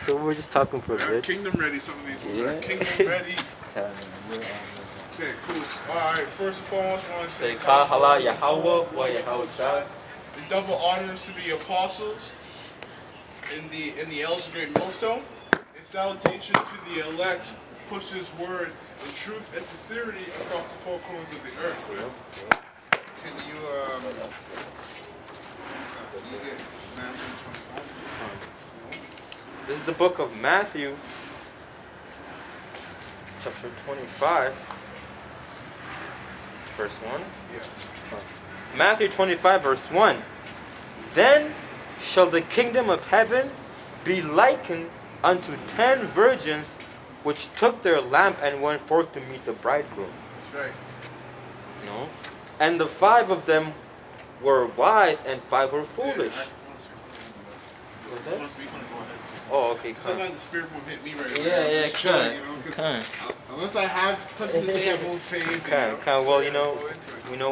So we're just talking for a bit. Kingdom ready, some of these ones are Yeah. kingdom ready. Okay, cool. Alright, first and foremost, I want to say Kahala Yahweh wa Yahweh. the double honors to the apostles in the elders of Great Millstone. A salutation to the elect, push his word in truth and sincerity across the four corners of the earth. Can you get Matthew 25? This is the book of Matthew, chapter 25, verse 1. Yeah. Matthew 25, verse 1. Then shall the kingdom of heaven be likened unto 10 virgins which took their lamp and went forth to meet the bridegroom. That's right. No? And the 5 of them were wise and 5 were foolish. What's that? Oh, okay. Sometimes the spirit won't hit me right away. Yeah, I'm just chilling, you know, 'cause unless I have something to say, I won't say anything. Well,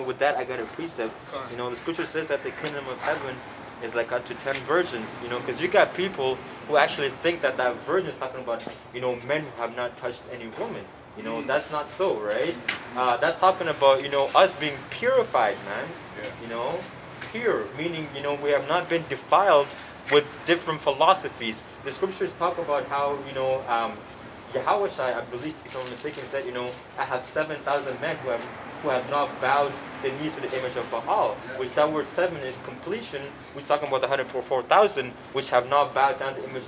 with that I got a precept. The scripture says that the kingdom of heaven is like unto 10 virgins, because you got people who actually think that virgin is talking about, men who have not touched any woman. That's not so, right? That's talking about, us being purified, man. Yeah. Pure, meaning, we have not been defiled with different philosophies. The scriptures talk about how, Yahweh Shai, I believe, if I'm not mistaken, said, I have 7,000 men who have not bowed the knees to the image of Baal, which that word 7 is completion. We're talking about the 104,000 which have not bowed down the image,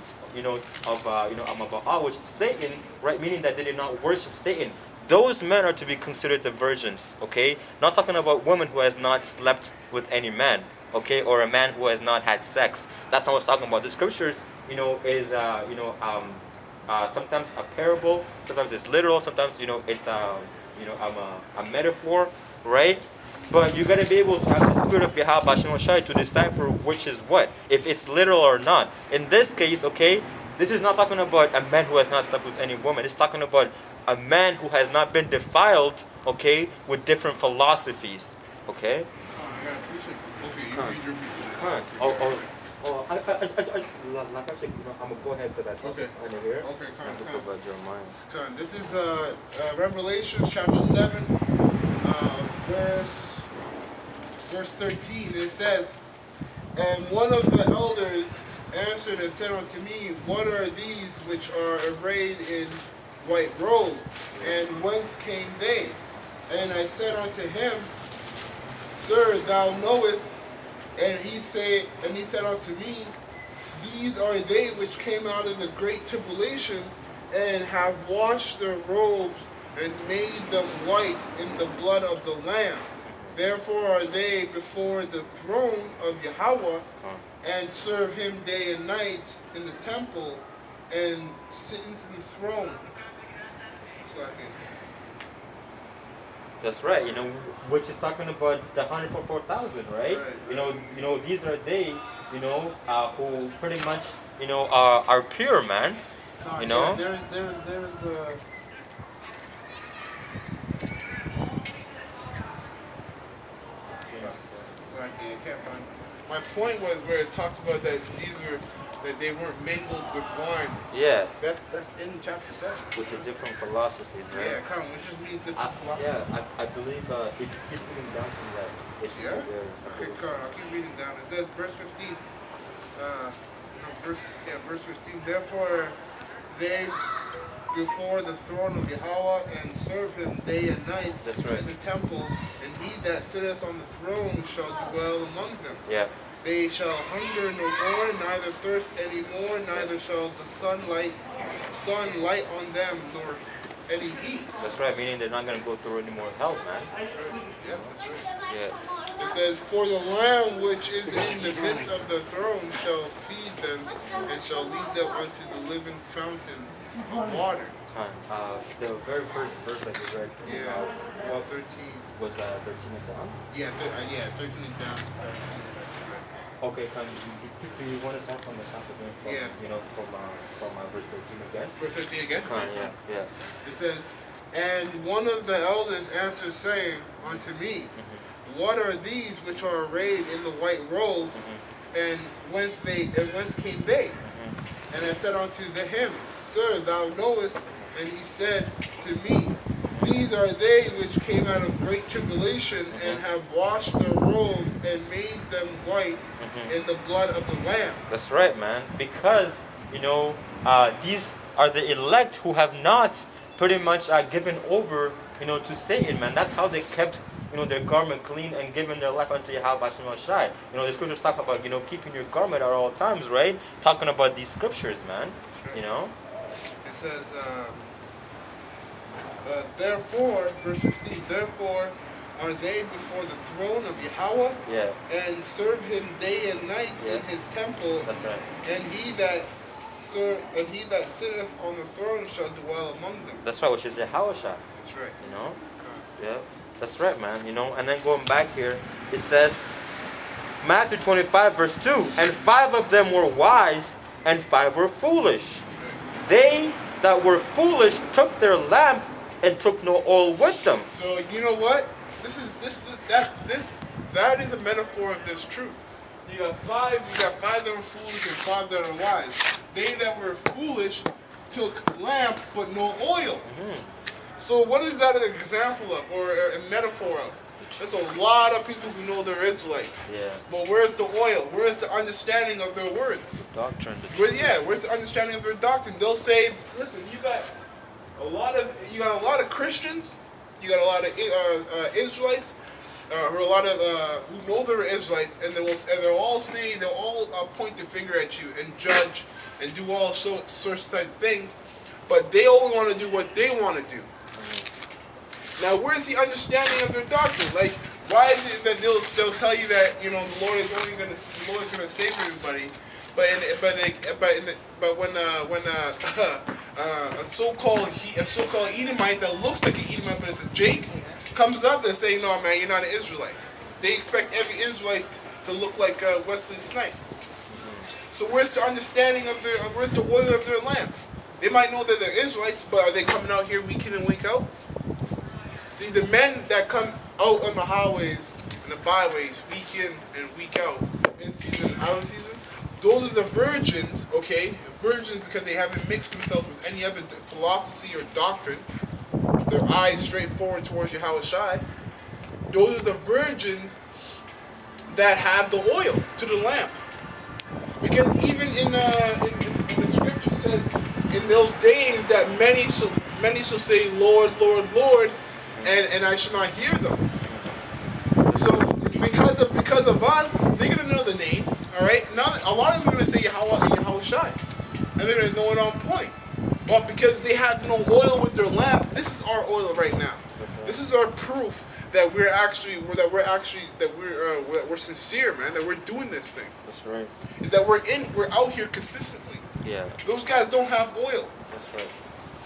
of Baal, which is Satan, right? Meaning that they did not worship Satan. Those men are to be considered the virgins, okay? Not talking about women who has not slept with any man, okay, or a man who has not had sex. That's not what we're talking about. The scriptures, is sometimes a parable, sometimes it's literal, sometimes it's a metaphor, right? But you gotta be able to have the spirit of Yahweh Bashem Shai to decipher which is what, if it's literal or not. In this case, okay, this is not talking about a man who has not slept with any woman. It's talking about a man who has not been defiled, okay, with different philosophies, okay? Okay, you read your piece. I'm gonna go ahead because I think under here. Okay, about Jeremiah. This is Revelation chapter 7, verse 13. It says, "And one of the elders answered and said unto me, What are these which are arrayed in white robe, and whence came they? And I said unto him, Sir, thou knowest. And he said unto me, These are they which came out of the great tribulation, and have washed their robes, and made them white in the blood of the Lamb. Therefore are they before the throne of Yahweh, and serve him day and night in the temple, and sit in the throne." That's right, which is talking about the 104,000, right? These are they, who pretty much, are pure, man. Yeah, there's my point was where it talked about that they weren't mingled with wine. Yeah. That's in chapter 7. With the different philosophies, right? Yeah, which just means different philosophies. Yeah, I believe if you keep reading down from that, it should be there. Okay, I'll keep reading down. It says, verse 15. Verse 15. Therefore, they before the throne of Yahweh and serve him day and night in the temple, and he that sitteth on the throne shall dwell among them. Yeah. They shall hunger no more, neither thirst any more, neither shall the sun light on them, nor any heat. That's right, meaning they're not going to go through any more hell, man. Yeah, that's right. Yeah. It says, "For the Lamb which is in the midst of the throne shall feed them, and shall lead them unto the living fountains of water." The very first verse that you read, 13. Was 13 and down? Yeah, 13 and down. Okay, do you want to start from the top again? From verse 13 again? Verse 13 again? Yeah. It says, "And one of the elders answered, saying unto me, What are these which are arrayed in the white robes, and whence came they? And I said unto him, Sir, thou knowest. And he said to me, These are they which came out of great tribulation and have washed their robes and made them white in the blood of the Lamb. That's right, man. Because, these are the elect who have not pretty much given over, to Satan, man. That's how they kept, their garment clean and given their life unto Yahweh Hashem Shai. The scriptures talk about, keeping your garment at all times, right? Talking about these scriptures, man. It says, therefore, verse 15, therefore are they before the throne of Yahweh, and serve him day and night in his temple. That's right. And he that sitteth on the throne shall dwell among them. That's right, which is Yahweh Shai. That's right. Yeah, that's right, man. And then going back here, it says, Matthew 25, verse 2, and 5 of them were wise, and 5 were foolish. They that were foolish took their lamp and took no oil with them. So you know what? That is a metaphor of this truth. You got five that were foolish and 5 that are wise. They that were foolish took lamp but no oil. So what is that an example of, or a metaphor of? There's a lot of people who know they're Israelites. Yeah. But where's the oil? Where's the understanding of their words? Doctrine. Where's the understanding of their doctrine? They'll say, listen, you got a lot of Christians, you got a lot of Israelites, who know they're Israelites, and they'll all point the finger at you and judge and do all sorts of type of things, but they only want to do what they want to do. Now, where's the understanding of their doctrine? Like, why is it that they'll tell you that the Lord is going to save everybody, but when a so-called Edomite that looks like an Edomite but is a Jake comes up and say, no man, you're not an Israelite. They expect every Israelite to look like Wesley Snipes. So where's the understanding where's the oil of their lamp? They might know that they're Israelites, but are they coming out here week in and week out? See, the men that come out on the highways and the byways week in and week out, in season and out of season, those are the virgins, okay? Virgins because they haven't mixed themselves with any other philosophy or doctrine. Their eyes straight forward towards Yahweh Shai. Those are the virgins that have the oil to the lamp. Because even in the scripture says, in those days that many shall say, Lord, Lord, Lord, and I shall not hear them. So because of us, they're gonna know the name, all right. Now a lot of them are gonna say Yahweh Shai, and they're gonna know it on point. But because they have no oil with their lamp, this is our oil right now. This is our proof that we're sincere, man. That we're doing this thing. That's right. Is that we're out here consistently. Yeah. Those guys don't have oil. That's right.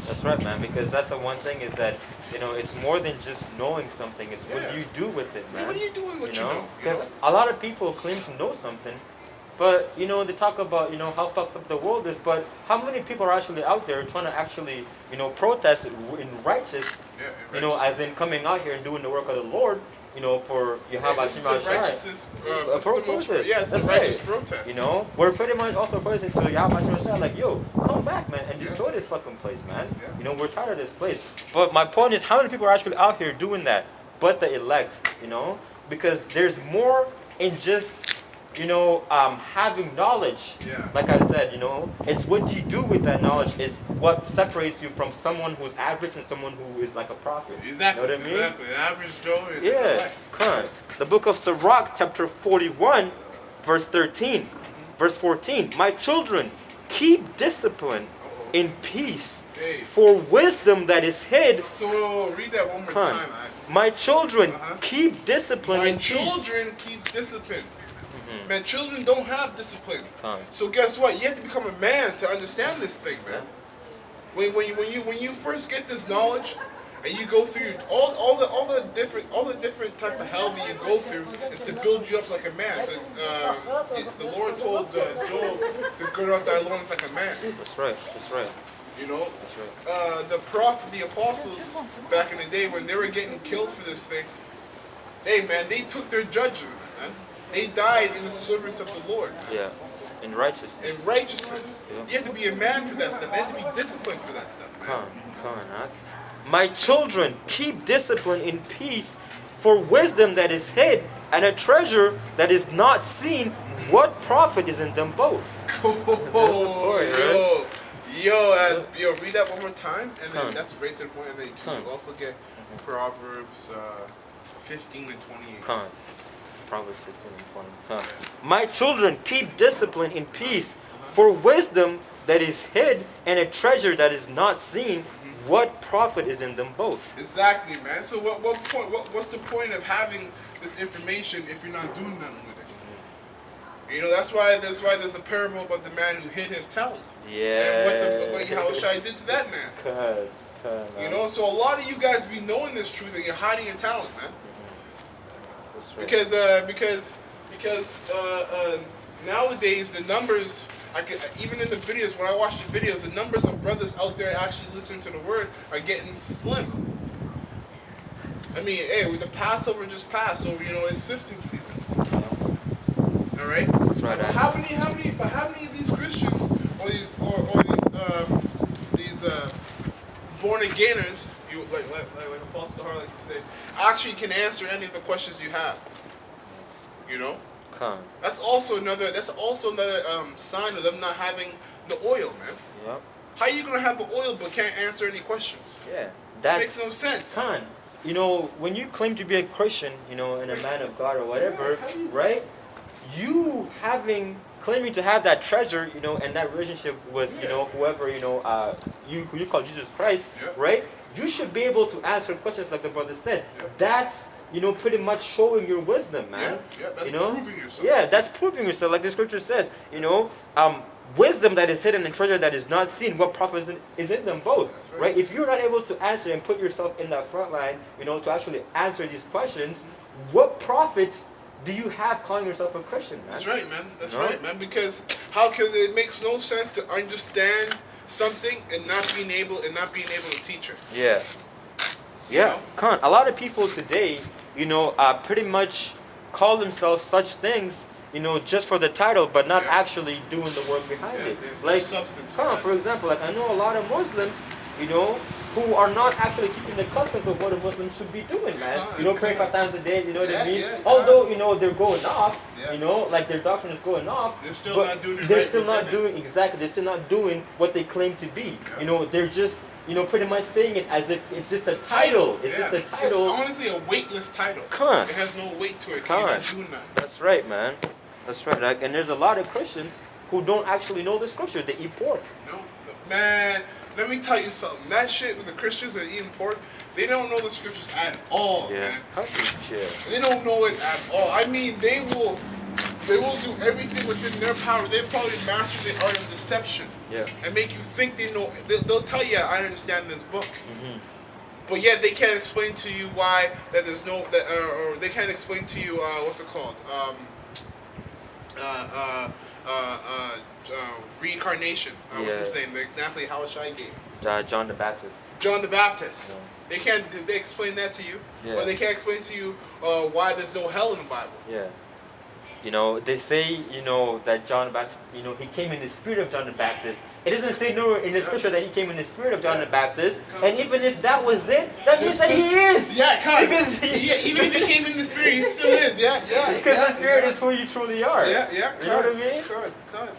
That's right, man. Because that's the one thing is that it's more than just knowing something. It's what do you do with it, man. What are you doing with what you know? Because a lot of people claim to know something, but they talk about how fucked up the world is. But how many people are actually out there trying to actually protest in righteous, as in coming out here and doing the work of the Lord. For Yahweh Hashem Shai. Righteousness, it's a righteous protest. We're pretty much also protesting to Yahweh Hashem Shai, like, yo, come back, man, and destroy this fucking place, man. We're tired of this place. But my point is, how many people are actually out here doing that? But the elect, because there's more in just having knowledge. Like I said, it's what you do with that knowledge is what separates you from someone who's average and someone who is like a prophet. Exactly. You know what I mean? Exactly. The average Joe is correct. The book of Sirach, chapter 41, verse 13, verse 14. My children, keep discipline in peace, for wisdom that is hid. So read that one more time. My children, keep discipline in peace. My children, keep discipline. Man, children don't have discipline. So guess what? You have to become a man to understand this thing, man. When you first get this knowledge, and you go through all the different type of hell that you go through, is to build you up like a man. The Lord told Job to gird out thy loins like a man. That's right. That's right. That's right. The apostles back in the day when they were getting killed for this thing, hey man, they took their judgment, man. They died in the service of the Lord. Man. Yeah. In righteousness. In righteousness. Yeah. You have to be a man for that stuff. You have to be disciplined for that stuff, man. Come on, huh? My children, keep discipline in peace, for wisdom that is hid and a treasure that is not seen. What profit is in them both? Yo, read that one more time, and then Come. that's right to the point, and then you Come. can also get Proverbs 15 and 28. Come on. Proverbs 15 and 20. Come on. My children, keep discipline in peace, for wisdom that is hid and a treasure that is not seen. What profit is in them both? Exactly, man. So what's the point of having this information if you're not doing nothing with it? You know, that's why there's a parable about the man who hid his talent. Yeah. And what Yahushua did to that man. Good. You know, so a lot of you guys be knowing this truth and you're hiding your talent, man. That's right. Because nowadays the numbers, even in the videos, when I watch the videos, the numbers of brothers out there actually listening to the word are getting slim. I mean, hey, with the Passover just passed, so you know it's sifting season. All right. That's right. But how many of these Christians or these born againers, like Apostle Dahar likes to say, actually can answer any of the questions you have? You know. Come. That's also another sign of them not having the oil, man. Yep. How are you gonna have the oil but can't answer any questions? Yeah. That makes no sense. Con. You know, when you claim to be a Christian, you know, and a man of God or whatever, right? You claiming to have that treasure, you know, and that relationship with, you know, whoever, you know, who you call Jesus Christ, right? You should be able to answer questions like the brother said. That's, you know, pretty much showing your wisdom, man. Yeah, that's you know? proving yourself. Yeah, that's proving yourself, like the scripture says. You know, wisdom that is hidden and treasure that is not seen, what profit is in them both, right? If you're not able to answer and put yourself in that front line, you know, to actually answer these questions, what profit do you have calling yourself a Christian, man? That's right, man. That's right, man. Because it makes no sense to understand something and not being able to teach it. Yeah. Yeah. Con. A lot of people today, you know, pretty much call themselves such things, you know, just for the title, but not actually doing the work behind it. Like, for example, like I know a lot of Muslims, you know, who are not actually keeping the customs of what a Muslim should be doing, man. You know, praying 5 times a day, you know what I mean? Although, you know, they're going off, you know, like their doctrine is going off, they're still not doing it. They're still not doing, exactly, they're still not doing what they claim to be. You know, they're just, you know, pretty much saying it as if it's just a title. It's just a title. It's honestly a weightless title. Come on. It has no weight to it. Come You're on. not doing that. That's right, man. That's right. Like, and there's a lot of Christians who don't actually know the scripture. They eat pork. No, man. Let me tell you something. That shit with the Christians that eating pork, they don't know the scriptures at all, man. They don't know it at all. I mean, they will do everything within their power. They probably mastered the art of deception. Yeah. And make you think they know. They'll tell you, I understand this book. But yet they can't explain to you why that there's no or they can't explain to you what's it called reincarnation. What's his name? The example Yahushua gave. John the Baptist. John the Baptist. Yeah. They can't. They explain that to you, Yeah. or they can't explain to you why there's no hell in the Bible. Yeah. You know, they say, you know, that John the Baptist, you know, he came in the spirit of John the Baptist. It doesn't say nowhere in the scripture that he came in the spirit of John the Baptist. And even if that was it, that means that he is. Yeah, because even if he came in the spirit, he still is. Because the spirit is who you truly are. Yeah. You know what I mean?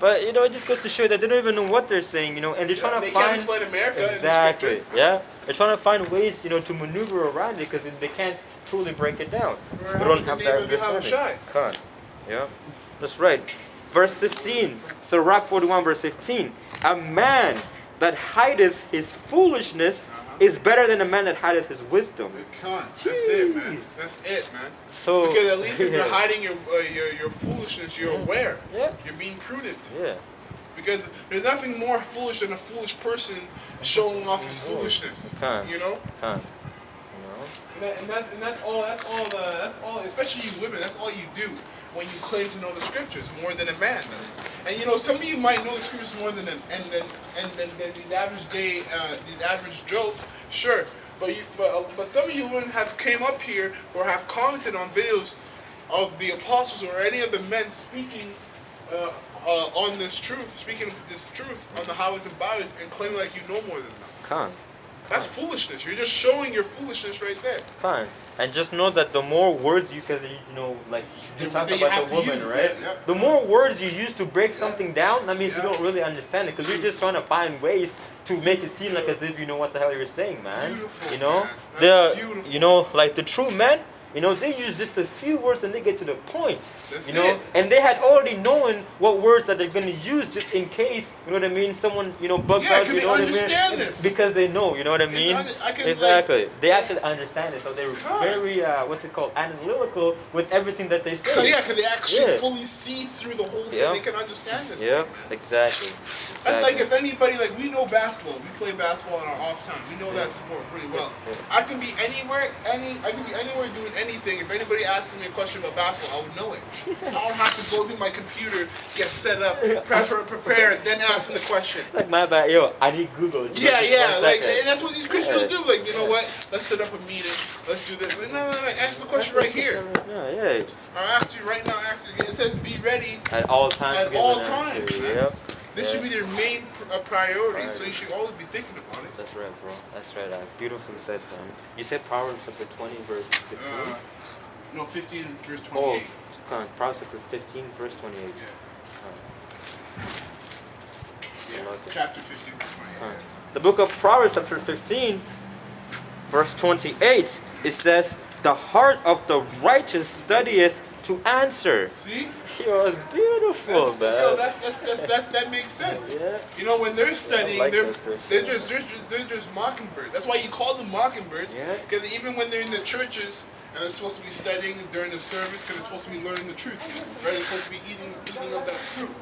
But, you know, it just goes to show that they don't even know what they're saying, you know, and they're trying to find... They can't explain America exactly. in the scriptures. Yeah. They're trying to find ways, you know, to maneuver around it because they can't truly break it down. They don't have that understanding. Can't. Yeah. That's right. Verse 15. Sirach 41, verse 15. A man that hideth his foolishness is better than a man that hideth his wisdom. That's it, man. That's it, man. So, because at least if you're hiding your foolishness, you're aware. Yeah. You're being prudent. Yeah. Because there's nothing more foolish than a foolish person showing off his foolishness. You know? And that's all. Especially you women. That's all you do when you claim to know the scriptures more than a man does. And you know, some of you might know the scriptures more than these average Joes. Sure, but some of you wouldn't have came up here or have commented on videos of the apostles or any of the men speaking on this truth, speaking of this truth on the highways and byways, and claiming like you know more than them. Come. That's foolishness. You're just showing your foolishness right there. Fine. And just know that the more words you, because you know, like you talk That you about have the to woman, use, right? yeah. The more words you use to break something down, that means you Yeah. don't really understand it, because you're just trying to find ways to make it seem like as if you know what the hell you're saying, man. Beautiful, You know, man. That's beautiful. you know, like the true men. You know, they use just a few words and they get to the point. That's you know, it. and they had already known what words that they're gonna use just in case. You know what I mean? Someone bugs Yeah, out. 'cause You they know what I understand mean? this. Because they know. You know what I mean? I can, Exactly. They actually understand it, so they're God. very what's it called, analytical with everything that they say. Yeah, because they actually Yeah. fully see through the whole thing. Yeah. They can understand this. Yeah, exactly. That's like if anybody, like we know basketball, we play basketball in our off time. We know that sport pretty well. I can be anywhere, I can be anywhere doing anything. If anybody asks me a question about basketball, I would know it. I don't have to go to my computer, get set up, prepare, then ask them the question. Like my bad, yo, I need Google. Yeah, Just 1 like, second. and that's what these Christians Yeah. do. Like, you know what? Let's set up a meeting. Let's do this. Like, no, ask the question right here. Yeah. I'll ask you right now. It says be ready. At all times. At to give all an times, answer. man. Yep. This Yeah. should be their main priority, so you should always be thinking about it. That's right, bro. That's right. Beautifully said, you said Proverbs chapter 20, verse 15. No, 15 verse Oh, 28. come on. Proverbs chapter 15, verse 28. Yeah. I like it. Chapter 15 verse 28. The book of Proverbs chapter 15, verse 28, it says, "The heart of the righteous studieth to answer." See? Yo, it's beautiful, Yo, man. that makes sense. Yeah. You know, when they're studying, like they're, those Christians. they're just mockingbirds. That's why you call them mockingbirds. Yeah. Because even when they're in the churches and they're supposed to be studying during the service, because they're supposed to be learning the truth, right? They're supposed to be eating of that truth.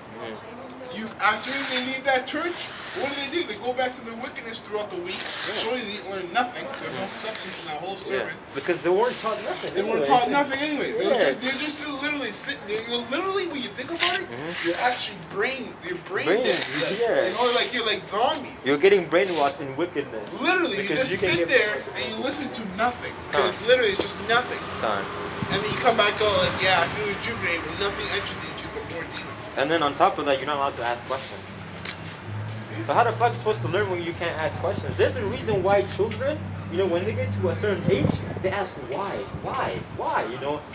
You, as soon as they leave that church, what do? They go back to their wickedness throughout the week, showing they learn nothing. There's no substance in that whole Yeah. sermon. Because they weren't taught nothing. They weren't anyway. taught nothing anyway. Yeah. They're just literally sitting there. You're literally, when you think about it, you're actually brain Brain- dead. yeah. You know, like you're like zombies. You're getting brainwashed in wickedness. Literally, you Because just you can sit get- there and you listen to nothing. Because literally, it's just nothing. Done. And then you come back, go like, yeah, I feel rejuvenated, but nothing enters into you but more demons. And then on top of that, you're not allowed to ask questions. So how the fuck are you supposed to learn when you can't ask questions? There's a reason why children, when they get to a certain age, they ask why,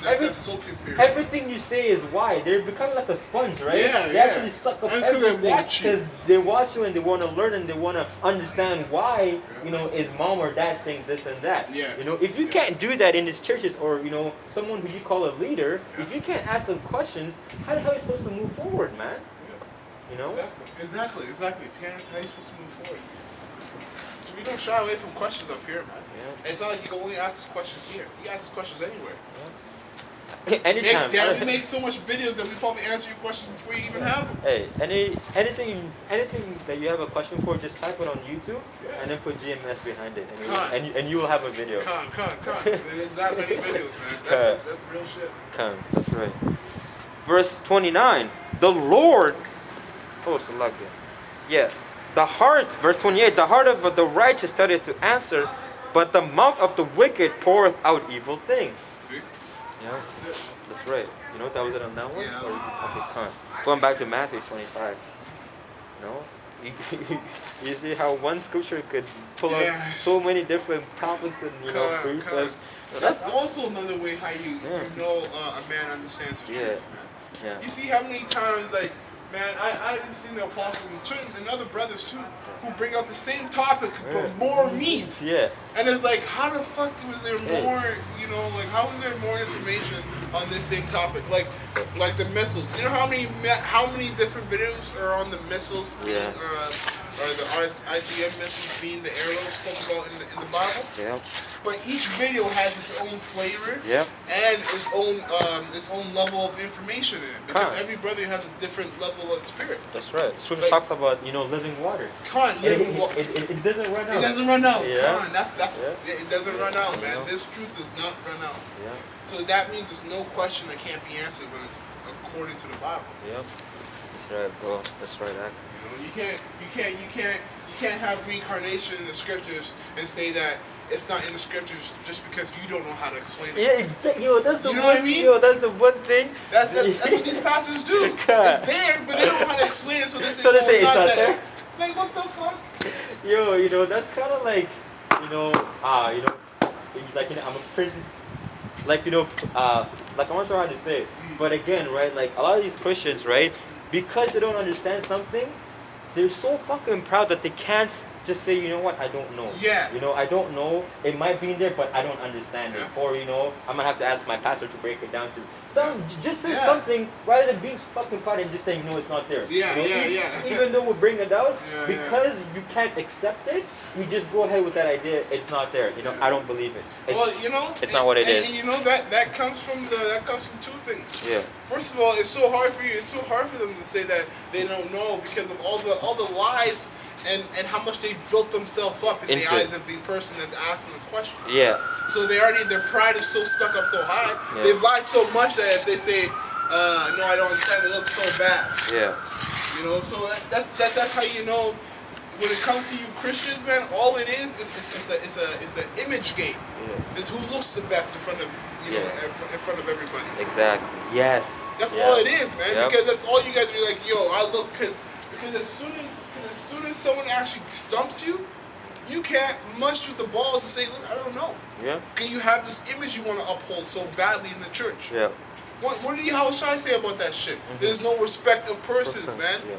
That's so superior. everything you say is why. They're becoming like a sponge, right? Yeah, They yeah. actually suck up And it's 'cause they everything watch you. because they watch you and they want to learn and they want to understand why, is mom or dad saying this and that. Yeah. If you can't do that in these churches or, someone who you call a leader, if you can't ask them questions, how the hell are you supposed to move forward, man? Exactly. If you can't, how are you supposed to move forward? So we don't shy away from questions up here, man. Yeah. It's not like you can only ask questions here. You ask questions anywhere. Anytime. Dad, we make so much videos that we probably answer your questions before you even have them. Hey, anything that you have a question for, just type it on YouTube and then put GMS behind it, and you will have a video. Con. There's that many videos, man. That's real shit. That's right. Verse 29. The Lord. Oh, Salakia. Yeah. The heart. Verse 28. The heart of the righteous studieth to answer, but the mouth of the wicked poureth out evil things. See? Yeah, that's right. You know what that was it on that one? Yeah. Okay, come on. Going back to Matthew 25. You see how one scripture could pull out so many different topics and precepts. That's also another way how you Yeah. know a man understands the Yeah. truth, man. Yeah. You see how many times, like, man, I've seen the apostles and other brothers too, who bring out the same topic but more meat. Yeah. And it's like, how the fuck was there more, how is there more information on this same topic? Like the missiles. You know how many different videos are on the missiles being, or the ICM missiles being the arrows spoke about in the Bible? Yeah. But each video has its own flavor Yep. and its own level of information in it. Because Huh. every brother has a different level of spirit. That's right. Scripture talks about living waters. It doesn't run out. It doesn't run out. Yeah. It doesn't run out, man. This truth does not run out. Yeah. So that means there's no question that can't be answered when it's according to the Bible. Yep. That's right, bro. That's right. You can't have reincarnation in the scriptures and say that it's not in the scriptures just because you don't know how to explain it. Yeah, exactly. Yo, that's the You know one. what I mean? Yo, that's the one thing. That's what these pastors do. God. It's there, but they don't know how to explain it, so they say, So they oh, say it's not there. there. Like, what the fuck? Yo, that's kind of like, like, I'm a pretty, like, like, I'm not sure how to say it, but again, right, like, a lot of these Christians, right, because they don't understand something, they're so fucking proud that they can't just say, you know what, I don't know. Yeah. I don't know. It might be in there, but I don't understand it. Yeah. Or, I'm gonna have to ask my pastor to break it down to. Just say Yeah. something rather than being fucking proud and just saying, no, it's not there. Yeah, Even though we bring it out, Yeah, because you can't accept it, you just go ahead with that idea. It's not there. I don't believe it. It's not what it is. And that comes from two things. Yeah. First of all, it's so hard for them to say that they don't know because of all the lies and how much they've built themselves up in the eyes of the person that's asking this question. Yeah. So their pride is so stuck up so high. Yeah. They've lied so much that if they say, no, I don't understand, it looks so bad. Yeah. So that's how you know. When it comes to you Christians, man, all it is it's an image game. Yeah. It's who looks the best in front of in front of everybody. Exactly. Yes. That's all it is, man. Yep. Because that's all you guys are like, yo, I look because as soon as someone actually stumps you, you can't muster the balls to say, look, I don't know. Yeah. Because you have this image you want to uphold so badly in the church. Yeah. What did Yahweh Shai say about that shit? There's no respect of persons, man. Yeah.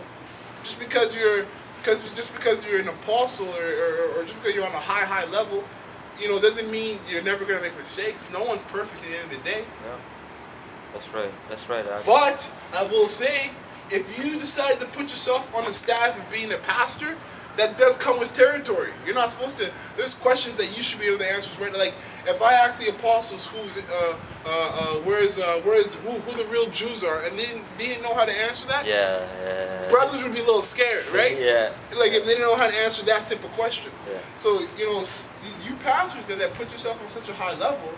Just because you're an apostle or just because you're on a high level, doesn't mean you're never gonna make mistakes. No one's perfect at the end of the day. Yeah. That's right. Actually. But I will say, if you decide to put yourself on the staff of being a pastor, that does come with territory. You're not supposed to. There's questions that you should be able to answer right. Like if I ask the apostles who the real Jews are, and they didn't know how to answer that. Yeah. Brothers would be a little scared, right? Yeah. Like if they didn't know how to answer that simple question. Yeah. So you pastors that put yourself on such a high level,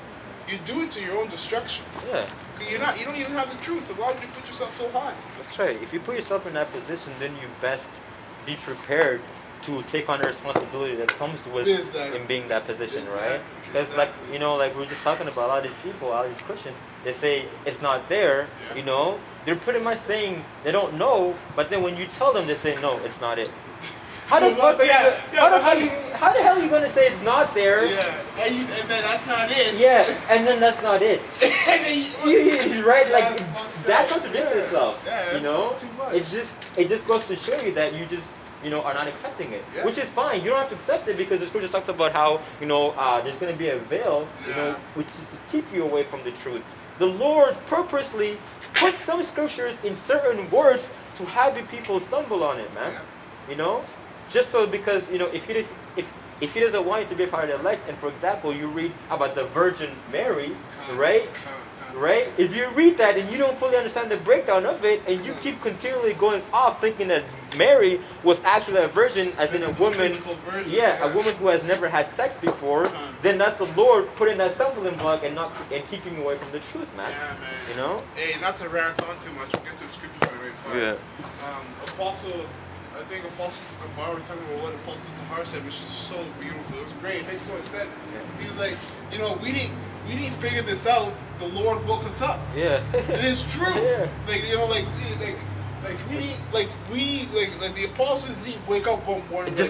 you do it to your own destruction. Yeah. You don't even have the truth. So why would you put yourself so high? That's right. If you put yourself in that position, then you best be prepared to take on the responsibility that comes with in being that position, right? Because like we were just talking about, a lot of these people, all these Christians, they say it's not there. They're pretty much saying they don't know, but then when you tell them, they say no, it's not it. How the fuck are how the hell are you gonna say it's not there? Yeah, and then that's not it. Yeah, and then that's not it. And then right? Like that contradicts itself. Yeah, it's too much. It just goes to show you that you just are not accepting it, which is fine. You don't have to accept it because the scripture talks about how there's going to be a veil, which is to keep you away from the truth. The Lord purposely put some scriptures in certain words to have the people stumble on it, man. Just so because if he doesn't want you to be a part of the elect, and for example, you read about the Virgin Mary, right? Right? If you read that and you don't fully understand the breakdown of it, and you keep continually going off thinking that Mary was actually a virgin, as in a woman, a woman who has never had sex before, then that's the Lord putting that stumbling block and keeping you away from the truth, man. Yeah, man. Hey, not to rant on too much. We'll get to the scriptures in a minute. I think Apostle Gabar was talking about what Apostle Tahar said, which is so beautiful. It was great. He said, he was like, we didn't figure this out. The Lord woke us up. Yeah. It is true. Yeah. Like the apostles didn't wake up one morning. There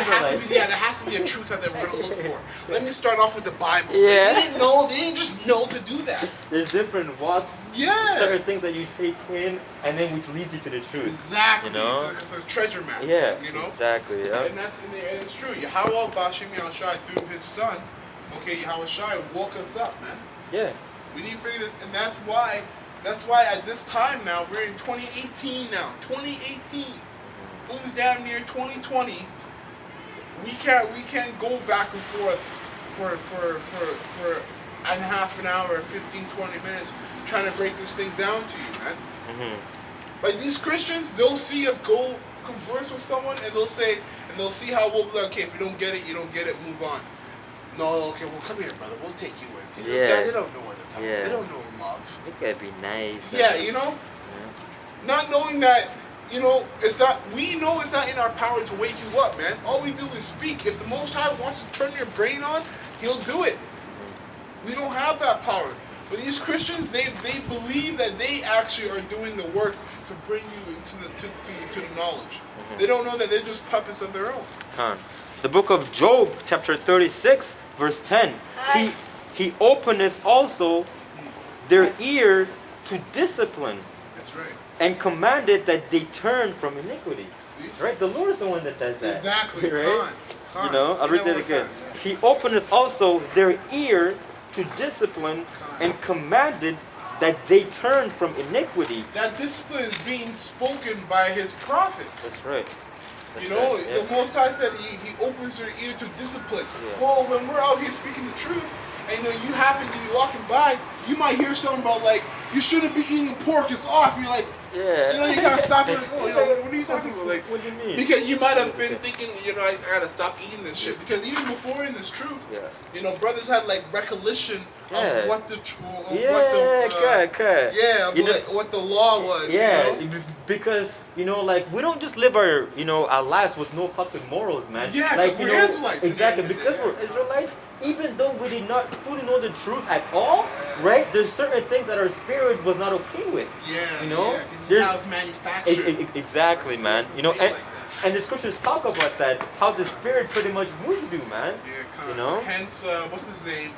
has to be a truth that we're gonna look for. Let me start off with the Bible. Yeah. They didn't just know to do that. There's different walks, certain things that you take in, and then which leads you to the truth. Exactly. It's a treasure map. Yeah. Exactly. Yeah. And it's true. Yahweh Bashim Yahushai through his son, Yahweh Shai woke us up, man. Yeah. We need to figure this, and that's why at this time now, we're in 2018 now. 2018. Almost damn near 2020. We can't go back and forth for a half an hour, 15-20 minutes trying to break this thing down to you, man. Mm-hmm. Like these Christians, they'll see us go converse with someone and they'll see how we'll be like, okay, if you don't get it, you don't get it, move on. No, okay, well come here, brother, we'll take you in. See, those guys, they don't know what they're talking about. They don't know love. You gotta be nice. Yeah, not knowing that you know, we know it's not in our power to wake you up, man. All we do is speak. If the Most High wants to turn your brain on, He'll do it. We don't have that power. But these Christians, they believe that they actually are doing the work to bring you into to the knowledge. They don't know that they're just puppets of their own. The book of Job, chapter 36, verse 10. He openeth also their ear to discipline. That's right. And commanded that they turn from iniquity. See? Right? The Lord is the one that does that. Exactly. Right? Con. You know, I'll read that again. He openeth also their ear to discipline and commanded that they turn from iniquity. That discipline is being spoken by His prophets. That's right. That's you know, right. Yeah. the Most High said he opens their ear to discipline. Yeah. Well, when we're out here speaking the truth, and you happen to be walking by, you might hear something about like, you shouldn't be eating pork, it's off. You're like, yeah. you know, you kind of stop it. Like, oh, what are you talking about? Like, what do you mean? Because you might have been thinking, you know, I gotta stop eating this shit. Because even before in this truth, Yeah. you know, brothers had like recollection Yeah. of what the what the law was. Yeah, You know? because you know, like we don't just live our our lives with no fucking morals, man. Yeah, like we're Israelites. exactly. Because we're Israelites, even though we did not fully know the truth at all, right? There's certain things that our spirit was not okay with. Yeah, you know, yeah, 'cause it's how it's manufactured. Exactly, man. You know, and the scriptures talk about that, how the spirit pretty much moves you, man. Yeah, kind you of. know. Hence, what's his name?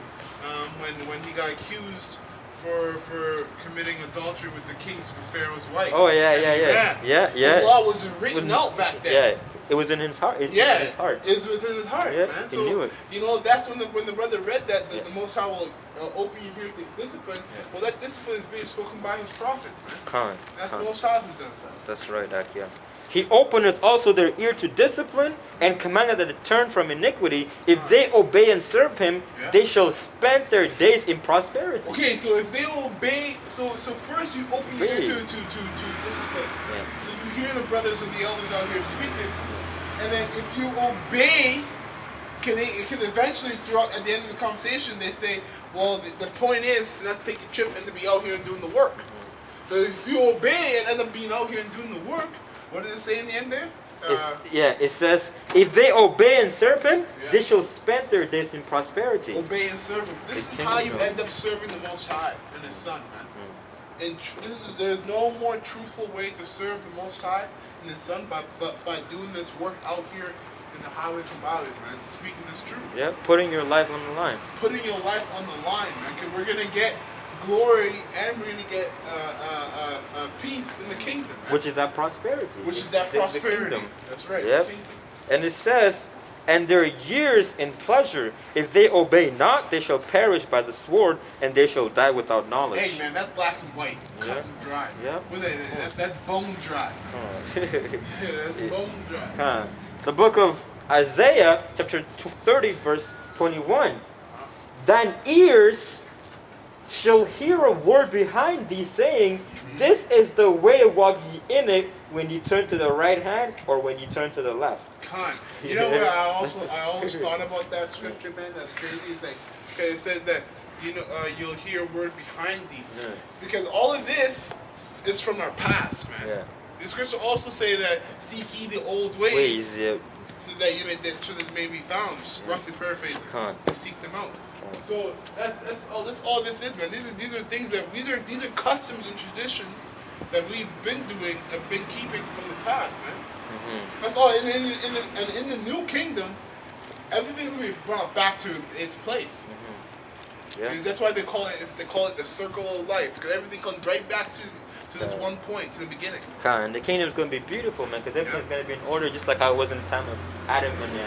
When he got accused for committing adultery with the king's with Pharaoh's wife. Oh yeah. The law was written out back then. Yeah, it was in his heart. It's in his heart. It's within his heart, Yeah, man. he So knew it. you know that's when the brother read that the Most High will open your ear to discipline. Well, that discipline is being spoken by His prophets, man. That's the Most High who does that. That's right, Akia. He openeth also their ear to discipline, and commanded that they turn from iniquity. If they obey and serve Him, they shall spend their days in prosperity. Okay, so if they obey, so first you open your ear to discipline. Yeah. So you hear the brothers and the elders out here speaking, and then if you obey, can eventually throughout at the end of the conversation they say, well, the point is not to take the trip and to be out here and doing the work. So if you obey and end up being out here and doing the work, what does it say in the end there? It says, if they obey and serve Him, they shall spend their days in prosperity. Obey and serve Him. This is how you end up serving the Most High and His Son, man. And there's no more truthful way to serve the Most High and His Son but by doing this work out here in the highways and byways, man. Speaking this truth. Yeah, putting your life on the line. Putting your life on the line, man. Because we're gonna get glory and we're gonna get peace in the kingdom, man. Which is that prosperity. Which is that prosperity. The kingdom. That's right. Yep. The kingdom. And it says, and their years in pleasure, if they obey not, they shall perish by the sword, and they shall die without knowledge. Hey, man, that's black and white, cut and dry. Yeah. That's bone dry. That's bone dry. The book of Isaiah, chapter 30, verse 21. Thine ears shall hear a word behind thee, saying, this is the way, walk ye in it, when you turn to the right hand or when you turn to the left. You know what I always thought about that scripture, man? That's crazy. It's like, okay, it says that you'll hear a word behind thee, because all of this is from our past, man. Yeah. The scripture also say that seek ye the old ways, so that you may be found. Just roughly paraphrasing, and seek them out. So that's all this is, man. These are things that these are customs and traditions that we've been doing, have been keeping from the past, man. That's all. And in the new kingdom, everything will be brought back to its place. Because that's why they call it the circle of life. Because everything comes right back to this one point, to the beginning. And the kingdom is going to be beautiful, man, because everything's going to be in order, just like how it was in the time of Adam and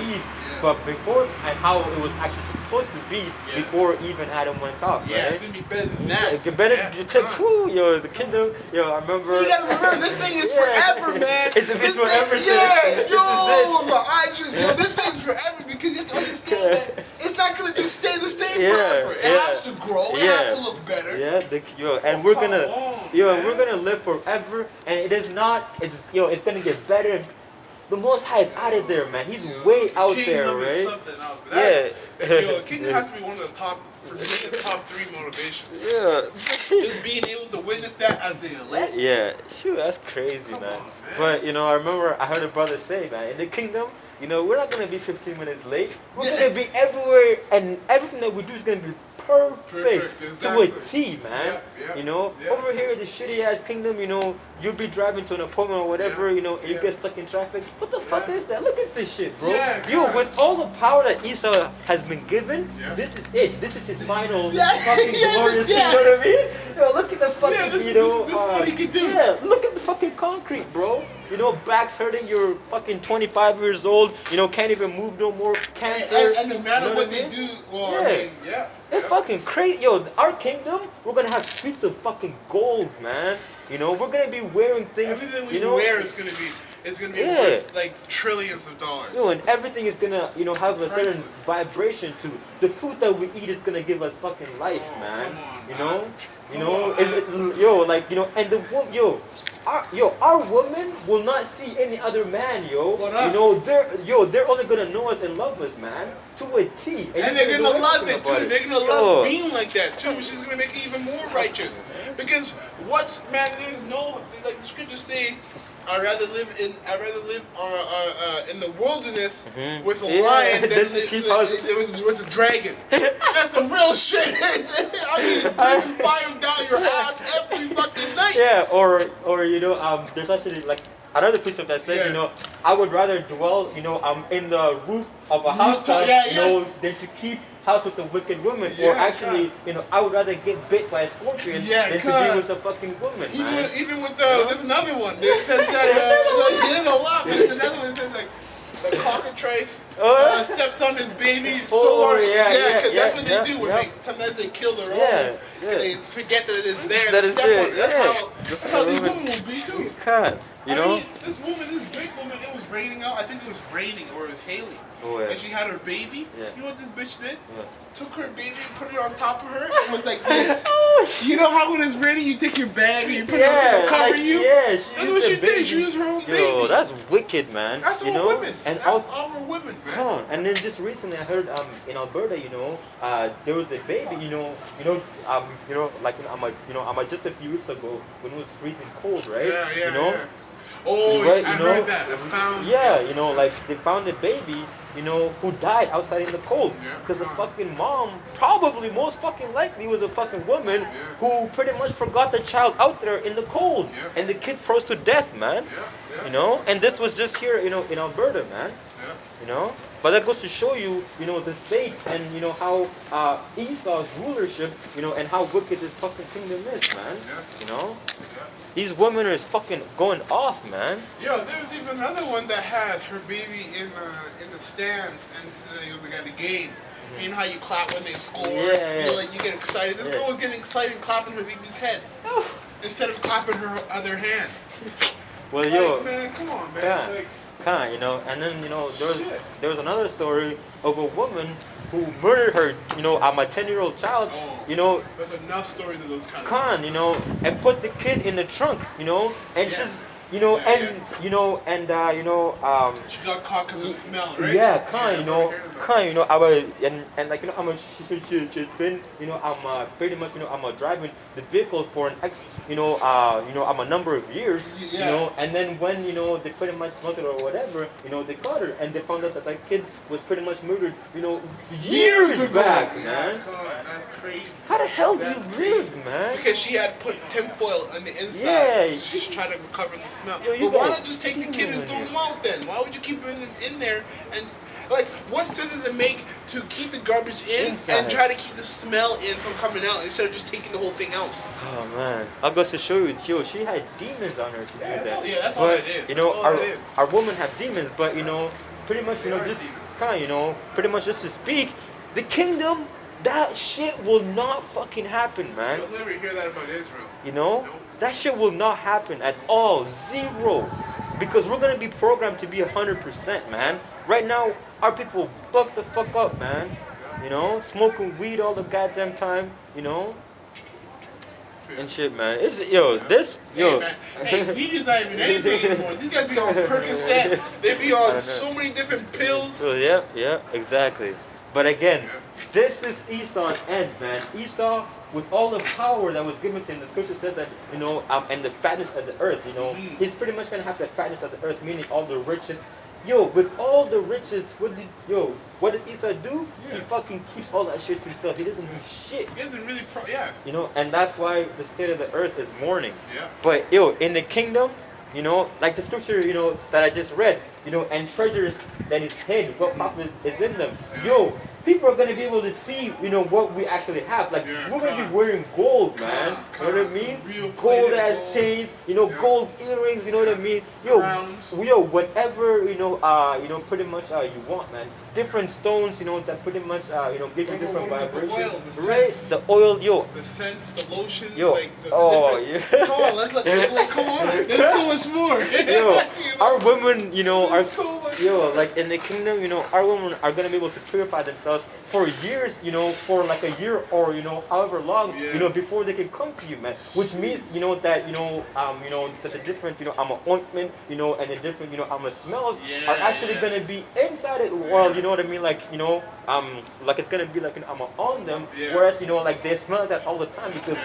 Eve. But before, and how it was actually supposed to be before even Adam went off. Yeah, right? it's going to be better than that. It's better. The kingdom. I remember. So you gotta remember, this thing is forever, man. It's forever. My eyes just this thing's forever, because you have to understand that it's not gonna just stay the same forever. It has to grow. It has to look better. And we're gonna live forever, and it is not. It's gonna get better. The Most High is out of there, man. He's way out there, right? Is something else. Kingdom has to be one of the top Forget the top 3 motivations. Yeah. Just being able to witness that as an elect. Yeah, shoot, that's crazy, Come man. on, man. But I remember I heard a brother say, man, in the kingdom, we're not gonna be 15 minutes late. We're Yeah. gonna be everywhere, and everything that we do is gonna be perfect, Exactly. to a T, man. Yeah. Over here, the shitty ass kingdom, you'll be driving to an appointment or whatever, and you Yeah. get stuck in traffic. What the fuck is that? Look at this shit, bro. Yeah, Yo, God. with all the power that Esau has been given, Yeah. this is it. This is his final Yeah, fucking yeah, glorious. yeah. You know what I mean? Yo, look at the fucking, Yeah, this is what he can do. Yeah, look at the fucking concrete, bro. Backs hurting, you're fucking 25 years old, can't even move no more, cancer. And no matter you know what I they mean? do, well, Yeah. I mean, yeah. It's fucking crazy. Yo, our kingdom, we're gonna have streets of fucking gold, man. We're gonna be wearing things, Everything we wear is gonna be Yeah. worth like trillions of dollars. and everything is gonna, have a certain Priceless. vibration to it. The food that we eat is gonna give us fucking life, Oh, man. come on, You man. know? Come on, Is it, and the our woman will not see any other man, But us. they're only gonna know us and love us, man, to a T. And you they're can't gonna do love anything it too. about They're gonna Yo. love being like that too, which is gonna make it even more righteous. Because there's no, like the scriptures say, I'd rather live in the wilderness with a Yeah, lion than than live keep us- with a dragon. That's some real shit. I mean, breathing fire down your ass every fucking night. Yeah, there's actually like another precept that says, Yeah. I would rather dwell, in the roof of a housetop, yeah. than to keep house with a wicked woman, Yeah, or actually, I would rather get bit by a scorpion Yeah, than to God. be with a fucking woman, man. Even with there's another one. It says that there's a lot, but there's another one that says like the cockatrice stepson is baby. Because that's what they do. Sometimes they kill their own. Yeah. They forget that it's there. That They is step there, on it. That's yeah. how these women will be too. God, I mean, this big woman, it was raining out. I think it was raining or it was hailing. Oh, yeah. And she had her baby. Yeah. You know what this bitch did? Yeah. Took her baby, put it on top of her, and was like this. You know how when it's raining, you take your bag and you put it on there to cover you? Yeah, That's what she did. She used her own baby. Yo, that's wicked, man. That's you our know? women. And That's also, our women, man. come on. And then just recently, I heard in Alberta, there was a baby, just a few weeks ago when it was freezing cold, right? Yeah. Oh, Right, I heard that. I found. Yeah, they found a baby, who died outside in the cold. Yeah. Because the fucking mom, probably most fucking likely, was a fucking woman who pretty much forgot the child out there in the cold. Yeah. And the kid froze to death, man. Yeah. And this was just here, in Alberta, man. Yeah. But that goes to show you, the states and, how Esau's rulership, and how wicked this fucking kingdom is, man. Yeah. These women are fucking going off, man. Yo, there was even another one that had her baby in the stands, and it was like at the game. You know how you clap when they score? Yeah. You get excited. This girl was getting excited and clapping her baby's head instead of clapping her other hand. Well, Like, man, come on, man. Yeah. Like, And then, Shit. there was another story of a woman who murdered her, my 10-year-old child, Oh. there's enough stories of those kind of Khan, and put the kid in the trunk, and Yeah. she's, Yeah, She got caught because of the smell, right? yeah, Khan, Yeah, I was, she's been, I'm pretty much, I'm driving the vehicle for I'm a number of years, Yeah. and then when, they pretty much smoked it or whatever, they caught her, and they found out that that kid was pretty much murdered, years ago. back, Yeah, man. God, that's crazy. How the hell do you That's live, crazy. man? Because she had put tinfoil on the inside. Yeah, She's trying to recover the smell. Yo, you But why gotta not just take the keep kid him and in throw here. him out then? Why would you keep him in there? And, what sense does it make to keep the garbage in Inside. and try to keep the smell in from coming out instead of just taking the whole thing out? Oh man, I got to show you, she had demons on her to do that. That's all But, it is. You know, That's all it is. our women have demons, but pretty much, just kind of, pretty much just to speak, the kingdom, that shit will not fucking happen, man. You'll never hear that about Israel. That shit will not happen at all, zero, because we're gonna be programmed to be 100%, man. Right now, our people buck the fuck up, man. Smoking weed all the goddamn time, and shit, man. Hey, man. Hey, weed is not even anything anymore. These guys be on Percocet. They be on so many different pills. So yeah, exactly. But again, Yeah. this is Esau's end, man. Esau, with all the power that was given to him, the scripture says that, and the fatness of the earth, Mhm. he's pretty much gonna have the fatness of the earth, meaning all the riches. Yo, with all the riches, what does Esau do? He Yeah. fucking keeps all that shit to himself. He doesn't do shit. He doesn't really yeah. And that's why the state of the earth is mourning. Yeah. But in the kingdom, like the scripture, that I just read, and treasures that is hid, what profit is in them. Yo, people are gonna be able to see, what we actually have. Like Yeah, we're gonna come be wearing gold, man. You know what I some mean? real Gold plated as gold. chains, Yeah. gold earrings. You know what I mean? Yo, Crowns. whatever pretty much you want, man. Different stones, that pretty much give you What different about the vibrations. oil, the Right? scents? The oil, yo. The scents, the lotions, Yo, like the oh, different. yeah. Come on, let's look, come on. There's so much more. Yo, our women, are There's so much more. like in the kingdom, our women are gonna be able to purify themselves for years, for like a year or however long, Yeah. before they can come to you, man. Which means, that that the different, ointment, and the different, smells Yeah, are actually yeah. gonna be inside it. Well, you know what I mean, like it's gonna be like on them. Yeah. Whereas, like they smell like that all the time because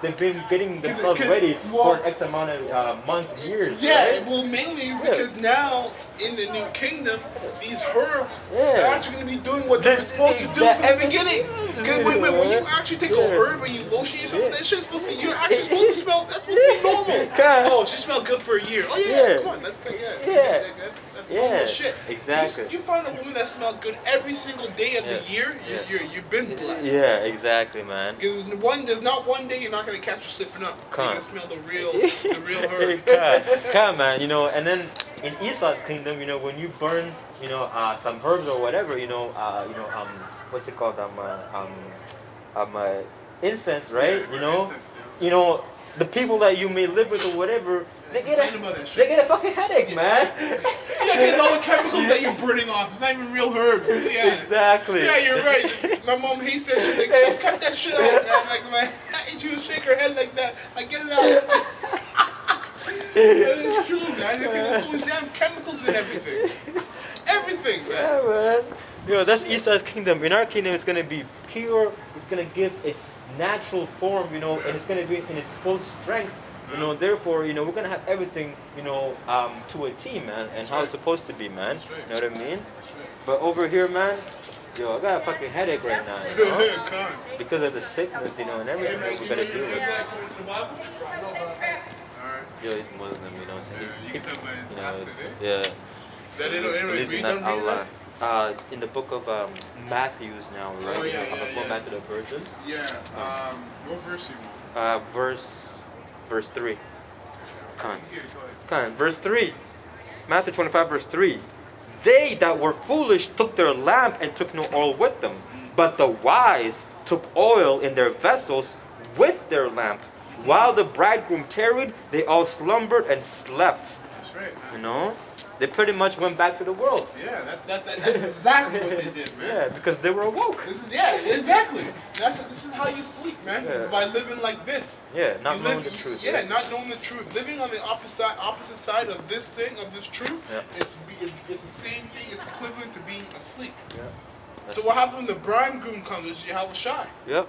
they've been getting themselves 'cause- ready well- for X amount of months, years. Yeah, right? well, mainly because now in the new kingdom, these herbs Yeah. are actually going to be doing what they were supposed to do That from the everything beginning. is Because when you real, actually take yeah. a herb and you lotion yourself, Yeah. that shit's supposed to, you're actually supposed to smell, that's supposed to be normal. Kinda. Oh, she smelled good for a year. Oh, yeah, Yeah. come on, that's like, Yeah. that's Yeah, normal shit. exactly. You find a woman that smells good every single day of the Yeah. year, Yeah. you've been blessed. Yeah, exactly, man. Because there's not one day you're not gonna catch her slipping up. You're gonna smell the real herb. Come, man, and then in Esau's kingdom, when you burn, some herbs or whatever, what's it called, incense, right? The people that you may live with or whatever, they get Complain about that shit. a fucking headache, man. Yeah, because all the chemicals that you're burning off, it's not even real herbs. Yeah. Exactly. Yeah, you're right. My mom hates that shit. Like, so cut that shit out, man. Like, man, she would shake her head like that. Like, get it out. That is true, man. Because there's so much damn chemicals in everything. Everything, man. Yeah, man. That's Esau's kingdom. In our kingdom, it's gonna be pure. It's gonna give its natural form, and it's gonna be in its full strength. Therefore, we're gonna have everything, to a T, man, and how right. it's supposed to be, man. That's right. You know what I mean? That's right. But over here, man, I got a fucking headache right now, Come on. because of the sickness, and everything that we gotta deal with. Alright. Yo, he's Muslim, so Yeah, you can tell by his accent, eh? yeah. That anyway, Believes read in them, read Allah. that? In the book of Matthews now, right? Oh, yeah, I'm gonna yeah, go yeah. back to the verses. Yeah, what verse you want? Verse 3. Come on. Here, go ahead. Come on, verse 3. Matthew 25, verse 3. They that were foolish took their lamp and took no oil with them, but the wise took oil in their vessels with their lamp. While the bridegroom tarried, they all slumbered and slept. That's right, man. They pretty much went back to the world. Yeah, that's exactly what they did, man. Yeah, because they were awoke. This is exactly. This is how you sleep, man. Yeah. By living like this. Yeah, not You knowing live- the truth. Yeah, not knowing the truth. Living on the opposite side of this thing, of this truth, Yeah. it's the same thing. It's equivalent to being asleep. Yeah. So what happens when the bridegroom comes? Is Yahweh Shai. Yep.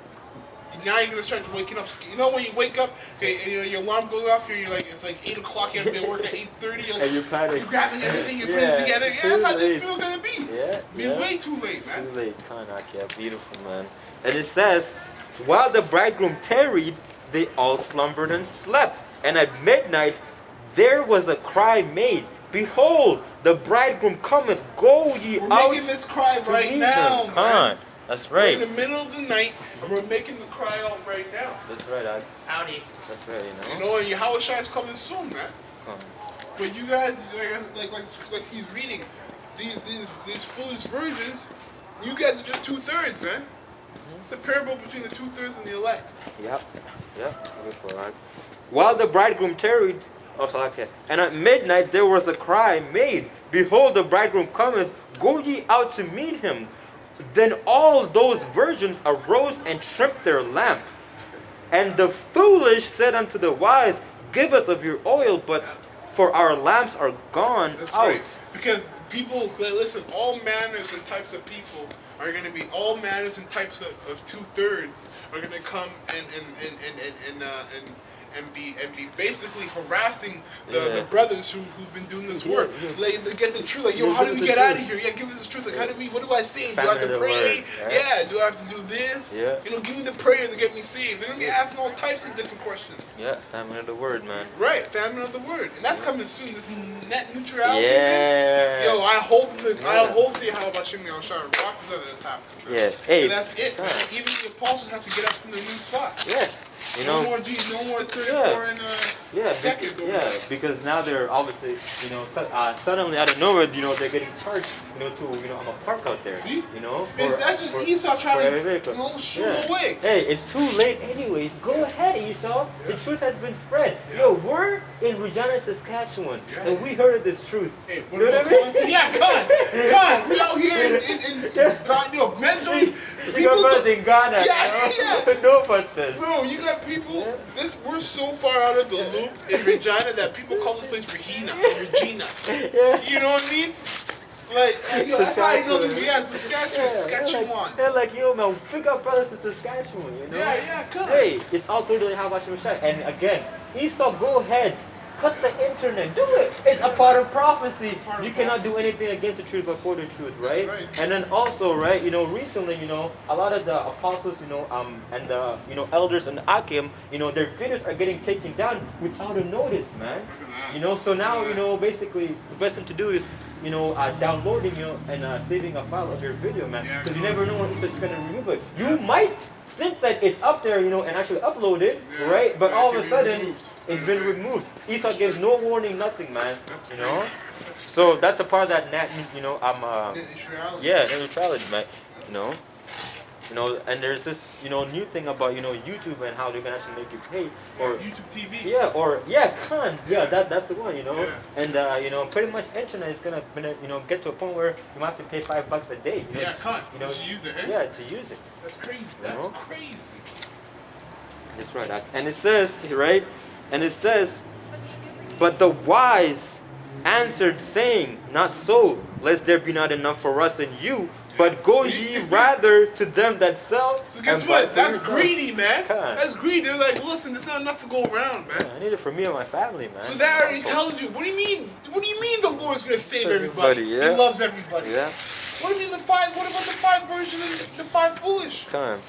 Now you're gonna start waking up. You know when you wake up, okay, and your alarm goes off, you're like, it's like 8 o'clock. You have to be at work at 8:30. And you panic. You're grabbing everything, you're Yeah, putting it together. Yeah, that's how this too meal gonna be. Yeah. Be yeah. way too late, man. Too late. Kanak, yeah, beautiful, man. And it says, while the bridegroom tarried, they all slumbered and slept. And at midnight, there was a cry made, Behold, the bridegroom cometh, go ye We're out making this cry to right meet now, him. man. Come on. That's We're right. in the middle of the night, and we're making the cry out right now. That's right, Ag. Howdy. That's right, You know, and Yahweh Shai is coming soon, man. Come on. But you guys, like he's reading these foolish virgins. You guys are just 2/3, man. It's a parable between the 2/3 and the elect. Yep. Yep. Beautiful, Ag. While the bridegroom tarried, and at midnight there was a cry made, Behold, the bridegroom cometh, go ye out to meet him. Then all those virgins arose and trimmed their lamp. And the foolish said unto the wise, Give us of your oil, but for our lamps are gone That's out. right. Because people, listen, all manners and types of people are going to be, all manners and types of 2/3 are going to come and be basically harassing the brothers who've been doing this work. Like, they get the truth. Like, yo, how do we get out of here? Yeah, give us the truth. Like, what do I say? Do I have to pray? Yeah. Do I have to do this? Yeah. You know, give me the prayer to get me saved. They're gonna be asking all types of different questions. Yeah, famine of the word, man. Right, famine of the word, and that's coming soon. This net neutrality Yeah. thing. Yo, I hope to how about Shimmy Al-Shar rock this other that's happening. Yeah. Hey. And that's it, man. Even the apostles have to get up from their new spot. Yeah. You know. No more 34 in seconds. Because now they're obviously, suddenly out of nowhere, they're getting charged, to, I'm a park out there. See? That's just Esau trying to shoot away. Hey, it's too late anyways. Go ahead, Esau. The truth has been spread. Yo, we're in Regina, Saskatchewan, and we heard this truth. Hey, what about Conti? Yeah, Con. We out here in Ghana, mentally. People in Ghana. Yeah. No but this. Bro, you got people. We're so far out of the loop in Regina that people call this place Regina. Yeah. You know what I mean? Like yo, that's how you know this. Yeah, Saskatchewan. They're like, yo, man, pick up brothers in Saskatchewan, Yeah, come. Hey, it's all through the Havashim Shai. And again, Esau, go ahead. Cut the internet. Do it. It's a part of prophecy. You cannot do anything against the truth but for the truth, right? That's right. And then also, right, recently, a lot of the apostles, and the, elders and Akim, their videos are getting taken down without a notice, man. So now, basically, the best thing to do is, downloading, and saving a file of your video, man. Because you never know when Esau's going to remove it. You might think that it's up there, and actually upload it, right? But all of a sudden, it's been removed. Esau gives no warning, nothing, man. So that's a part of that neutrality, man. And there's this, new thing about, YouTube and how they're gonna actually make you pay, or YouTube TV. That's the one, And pretty much internet is gonna, get to a point where you might have to pay $5 a day. To use it. Yeah, to use it. That's crazy. That's crazy. That's right. And it says, right? And it says, but the wise answered, saying, not so, lest there be not enough for us and you. But go ye rather to them that sell. So guess what? That's greedy, man. That's greedy. They're like, listen, there's not enough to go around, man. I need it for me and my family, man. So that already tells you. What do you mean? What do you mean the Lord's gonna save everybody? He loves everybody. Yeah. What do you mean the five? What about the five version of the five foolish? The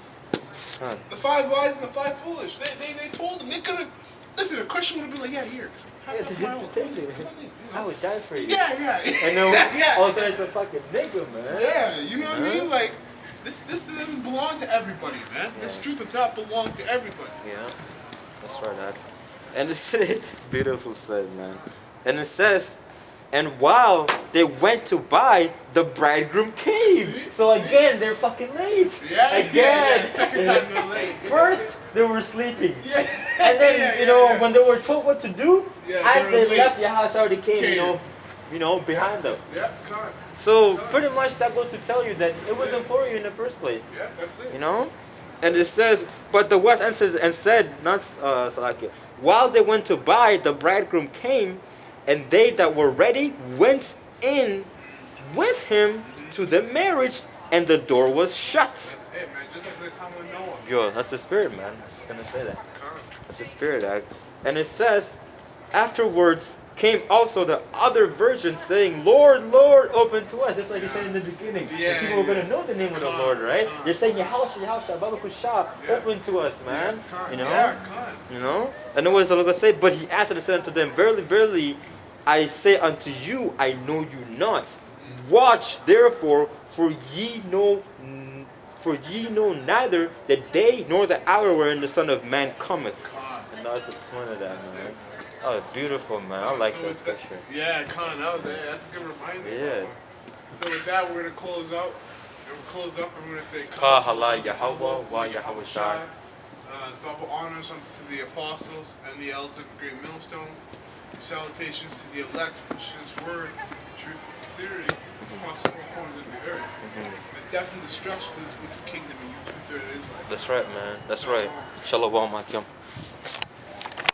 five wise and the five foolish. They told them they could have. Listen, a Christian would have been like, yeah, here. I would die for you. Yeah. And then also it's a fucking nigga, man. Yeah, you know what I mean? Like, this doesn't belong to everybody, man. This truth does not belong to everybody. Yeah, that's right, Dad. And it's beautiful said, man. And it says, and while they went to buy, the bridegroom came. So again, they're fucking late. Yeah, again. Second time they're late. First, they were sleeping. Yeah. And then, when they were told what to do, as they late. left, Yahweh already came, behind them. Yeah, correct. So pretty much that goes to tell you that it wasn't for you in the first place. Yeah, that's it. And it says, but the wise answered and said, not Salakia, while they went to buy, the bridegroom came, and they that were ready went in with him to the marriage, and the door was shut. That's it, man. Just like the time of Noah. Yo, that's the spirit, man. I was gonna say that. That's the spirit. And it says, afterwards came also the other virgin saying, Lord, Lord, open to us. Just like you said in the beginning. The people were going to know the name of the Lord, right? You're saying, Yahusha, Babakusha, open to us, man. And it was going to say, but he answered and said unto them, verily, verily, I say unto you, I know you not. Watch therefore, for ye know neither the day nor the hour wherein the Son of Man cometh. And that's the point of that, man. Oh, beautiful, man. I like that scripture. Yeah, that's a good reminder. Yeah. So with that, we're going to close out. And we'll close up and we're going to say, Kahala Yahweh wa Yahweh Shai. Double honors unto the apostles and the elders of the great millstone. Salutations to the elect, which is word, truth, and sincerity across all corners of the earth. And death and destruction to this wicked kingdom and you 2/3 of Israel. That's right, man. That's right. Shalom, Akim.